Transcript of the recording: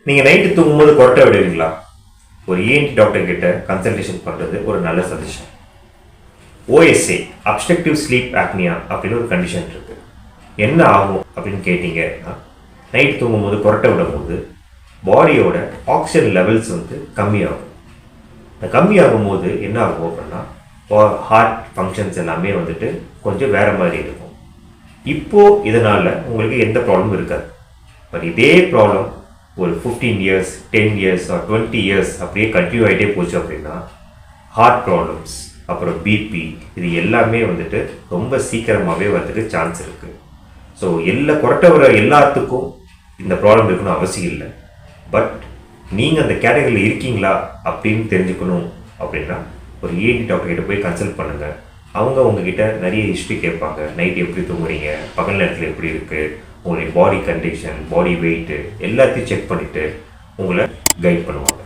நீங்கள் நைட்டு தூங்கும்போது கொரட்டை விடுவீங்களா? ஒரு இஎன்டி டாக்டர் கிட்ட கன்சல்டேஷன் பண்ணுறது ஒரு நல்ல சஜஷன். ஓஎஸ்ஏ அப்ஸ்ட்ரக்டிவ் ஸ்லீப் ஆப்னியா அப்படின்னு ஒரு கண்டிஷன் இருக்குது. என்ன ஆகும் அப்படின்னு கேட்டிங்கன்னா, நைட்டு தூங்கும்போது கொரட்டை விடும்போது பாடியோட ஆக்சிஜன் லெவல்ஸ் கம்மியாகும். இந்த கம்மியாகும் போது என்ன ஆகும் அப்படின்னா, ஹார்ட் ஃபங்க்ஷன்ஸ் எல்லாமே கொஞ்சம் வேறு மாதிரி இருக்கும். இப்போது இதனால் உங்களுக்கு எந்த ப்ராப்ளமும் இருக்காது. பட் இதே ப்ராப்ளம் ஒரு 15 இயர்ஸ் 10 இயர்ஸ் ஆர் 20 இயர்ஸ் அப்படியே கண்டினியூ ஆகிட்டே போச்சு அப்படின்னா ஹார்ட் ப்ராப்ளம்ஸ், அப்புறம் பிபி, இது எல்லாமே ரொம்ப சீக்கிரமாகவே வரதுக்கு சான்ஸ் இருக்குது. ஸோ கொரட்டை வர எல்லாத்துக்கும் இந்த ப்ராப்ளம் இருக்குன்னு அவசியம் இல்லை. பட் நீங்கள் அந்த கேட்டகரியில் இருக்கீங்களா அப்படின்னு தெரிஞ்சுக்கணும் அப்படின்னா ஒரு இஎன்டி டாக்டர் கிட்ட போய் கன்சல்ட் பண்ணுங்கள். அவங்க உங்ககிட்ட நிறைய ஹிஸ்ட்ரி கேட்பாங்க. நைட் எப்படி தூங்குறீங்க, பகல் நேரத்தில் எப்படி இருக்குது, உங்களுடைய பாடி கண்டிஷன், பாடி வெயிட்டு எல்லாத்தையும் செக் பண்ணிவிட்டு உங்களை கைட் பண்ணுவாங்க.